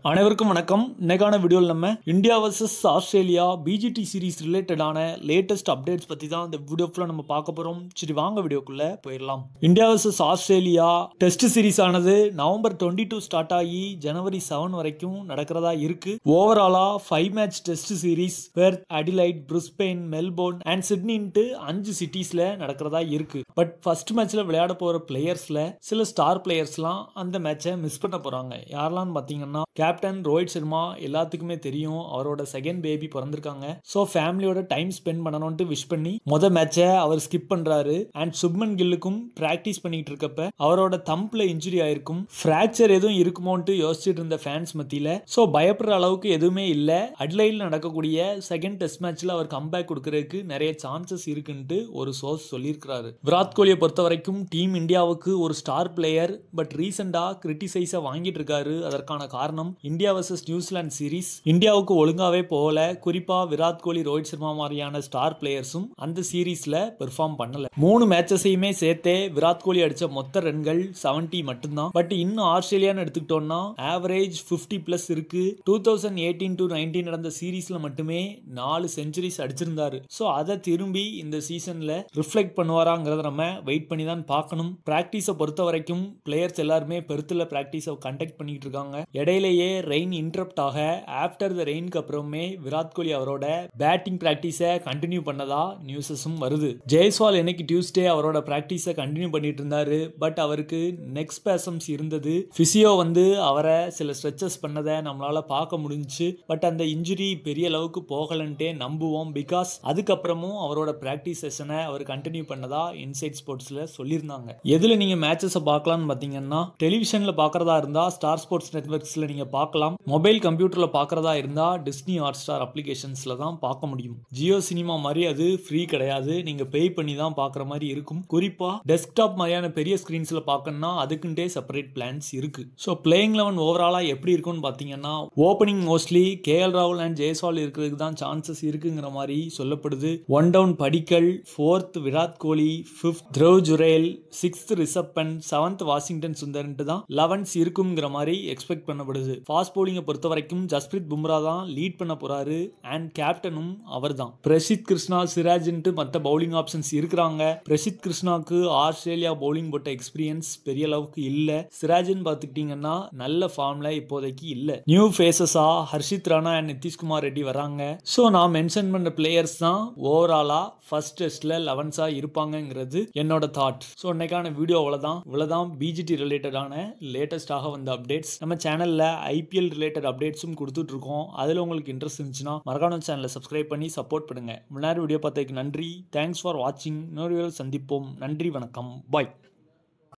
அனைவருக்கும் வணக்கம். இன்னைக்கான வீடியோவில் நம்ம India versus Australia PGT series ரிலேட்டடான லேட்டஸ்ட் அப்டேட்ஸ் பற்றி தான் இந்த வீடியோ ஃபுல்லாக நம்ம பார்க்க போகிறோம். சரி வாங்க வீடியோக்குள்ளே போயிடலாம். India versus Australia test series ஆனது நவம்பர் 22 ஸ்டார்ட் ஆகி ஜனவரி 7 வரைக்கும் நடக்கிறதா இருக்கு. ஓவராலாக 5 match test series Perth, Adelaide, Brisbane, Melbourne and சிட்னின்ட்டு 5 சிட்டிஸில் நடக்கிறதா இருக்கு. பட் ஃபர்ஸ்ட் மேட்ச்சில் விளையாட போகிற பிளேயர்ஸில் சில ஸ்டார் பிளேயர்ஸ்லாம் அந்த மேட்சை மிஸ் பண்ண போகிறாங்க. யாரெல்லாம் பார்த்தீங்கன்னா கேப்டன் ரோஹித் சர்மா எல்லாத்துக்குமே தெரியும், அவரோட செகண்ட் பேபி பிறந்திருக்காங்க. ஸோ ஃபேமிலியோட டைம் ஸ்பெண்ட் பண்ணணும்ட்டு விஷ் பண்ணி மொதல் மேட்சை அவர் ஸ்கிப் பண்றாரு. அண்ட் சுப்மன் கில்லுக்கும் பிராக்டிஸ் பண்ணிட்டு இருக்கப்ப அவரோட தம்ப்ல இன்ஜுரி ஆயிருக்கும். பிராக்சர் எதுவும் இருக்குமோன்ட்டு யோசிச்சுட்டு இருந்த ஃபேன்ஸ் மத்தியில ஸோ பயப்படுற அளவுக்கு எதுவுமே இல்லை. அட்லைட்ல நடக்கக்கூடிய செகண்ட் டெஸ்ட் மேட்ச்ல அவர் கம்பேக் கொடுக்கறதுக்கு நிறைய சான்சஸ் இருக்குன்ட்டு ஒரு சோர்ஸ் சொல்லியிருக்கிறாரு. விராட் கோலியை பொறுத்த வரைக்கும் டீம் இந்தியாவுக்கு ஒரு ஸ்டார் பிளேயர். பட் ரீசெண்டா கிரிட்டிசைஸை வாங்கிட்டு இருக்காரு. அதற்கான காரணம் இந்தியா வர்சஸ் நியூசிலாந்து சீரிஸ் இந்தியாவுக்கு ஒழுங்காவே போகல. குறிப்பா விராட் கோலி, ரோஹித் சர்மா மாதிரியான ஸ்டார் பிளேயர்ஸும் அந்த சீரிஸ்ல பெர்ஃபார்ம் பண்ணல. 3 மேட்சஸையுமே சேர்த்தே விராட் கோலி அடிச்ச மொத்த ரன்கள் 70 மட்டும்தான். பட் இன்னும் ஆஸ்திரேலியான்னு எடுத்துக்கிட்டோம்னா ஆவரேஜ் 50+ இருக்கு. 2018-19 நடந்த சீரிஸ்ல மட்டுமே 4 செஞ்சுரிஸ் அடிச்சிருந்தாரு. ஸோ அதை திரும்பி இந்த சீசன்ல ரிஃப்ளெக்ட் பண்ணுவாராங்கிறத நம்ம வெயிட் பண்ணி தான் பார்க்கணும். பிராக்டிஸை பொறுத்த வரைக்கும் பிளேயர்ஸ் எல்லாருமே பெருத்துல பிராக்டிஸை கண்டக்ட் பண்ணிட்டு இருக்காங்க. இடையிலேயே ரெயின் இன்டரப்ட் ஆக ஆஃப்டர் த ரெயினுக்கு அப்புறமே விராட் கோலி அவரோட பேட்டிங் பிராக்டிஸை கண்டினியூ பண்ணதா நியூஸஸும் வருது. ஜெய்ஸ்வால் இன்னைக்கு டியூஸ்டே அவரோட பிராக்டிஸை கண்டினியூ பண்ணிட்டு இருந்தாரு. பட் அவருக்கு நெக் ஸ்பேசம்ஸ் இருந்தது. பிசியோ அவரை சில ஸ்ட்ரெச்சஸ் பண்ணதை நம்மளால பார்க்க முடிஞ்சுச்சு. பட் அந்த இன்ஜுரி பெரிய அளவுக்கு போகலன்ட்டே நம்புவோம். பிகாஸ் அதுக்கப்புறமும் அவரோட பிராக்டிஸ் செஷனை அவர் கண்டினியூ பண்ணதா இன்சைட் ஸ்போர்ட்ஸ்ல சொல்லியிருந்தாங்க. எதுல நீங்க மேட்சஸை பார்க்கலாம்னு பாத்தீங்கன்னா டெலிவிஷன்ல பார்க்கறதா இருந்தா ஸ்டார் ஸ்போர்ட்ஸ் நெட்வொர்க்ஸ்ல நீங்க பார்க்கலாம். மொபைல் கம்ப்யூட்டர்ல பார்க்கறதா இருந்தா டிஸ்னி ஹாட்ஸ்டார் அப்ளிகேஷன்ஸ்ல தான் பார்க்க முடியும். ஜியோ சினிமா மாதிரி அது ஃப்ரீ கிடையாது. நீங்க பே பண்ணி தான் பார்க்குற மாதிரி இருக்கும். குறிப்பா டெஸ்க்டாப் மாதிரியான பெரிய ஸ்கிரீன்ஸ்ல பார்க்கணும்னா அதுக்குண்டே செப்பரேட் பிளான்ஸ் இருக்கு. ஸோ பிளேயிங் 11 ஓவராலா எப்படி இருக்கும்னு பார்த்தீங்கன்னா ஓப்பனிங் மோஸ்ட்லி கேஎல் ராகுல் அண்ட் ஜெய்ஸ்வால் இருக்கிறதுக்கு தான் சான்சஸ் இருக்குங்கிற மாதிரி சொல்லப்படுது. 1 down Padikkal, 4th Virat Kohli, 5th Dhruv Jurel, 6th Rishabh Pant, 7th Washington சுந்தர்ன்ட்டு தான் 11s இருக்குங்கிற மாதிரி எக்ஸ்பெக்ட் பண்ணப்படுது. ஃபாஸ்ட் பவுலிங்கை பொறுத்த வரைக்கும் ஜஸ்பிரீத் பும்ரா தான் லீட் பண்ண போறாரு. அண்ட் கேப்டனும் அவர் தான். பிரசித் கிருஷ்ணா, சிராஜ்ன்ட்டு மற்ற பவுலிங் ஆப்ஷன்ஸ் இருக்கிறாங்க. பிரசித் கிருஷ்ணாக்கு ஆஸ்திரேலியா பவுலிங் போட்ட எக்ஸ்பீரியன்ஸ் பெரிய அளவுக்கு இல்ல. சிராஜ்னு பார்த்துக்கிட்டீங்கன்னா நல்ல ஃபார்ம்ல இப்போதைக்கு இல்ல. நியூ ஃபேஸஸா ஹர்ஷித் ராணா அண்ட் நிதிஷ்குமார் ரெட்டி வராங்க. ஸோ நான் மென்ஷன் பண்ண பிளேயர்ஸ் தான் ஓவராலா ஃபர்ஸ்ட் டெஸ்ட்ல 11s இருப்பாங்கிறது என்னோட தாட். ஸோ இன்னைக்கான வீடியோ இவ்வளவுதான் பிஜிடி ரிலேட்டடான லேட்டஸ்டாக வந்த அப்டேட்ஸ். நம்ம சேனல்ல ஐபிஎல் ரிலேட்டட் அப்டேட்ஸும் கொடுத்துட்டு இருக்கோம். அதுல உங்களுக்கு இன்ட்ரெஸ்ட் இருந்துச்சுன்னா மறக்காம சேனலை சப்ஸ்கிரைப் பண்ணி சப்போர்ட் பண்ணுங்க. முன்னாடி வீடியோ பார்த்ததுக்கு நன்றி. தேங்க்ஸ் ஃபார் வாட்சிங். இன்னொரு வீடியோவில் சந்திப்போம். நன்றி, வணக்கம், பாய்.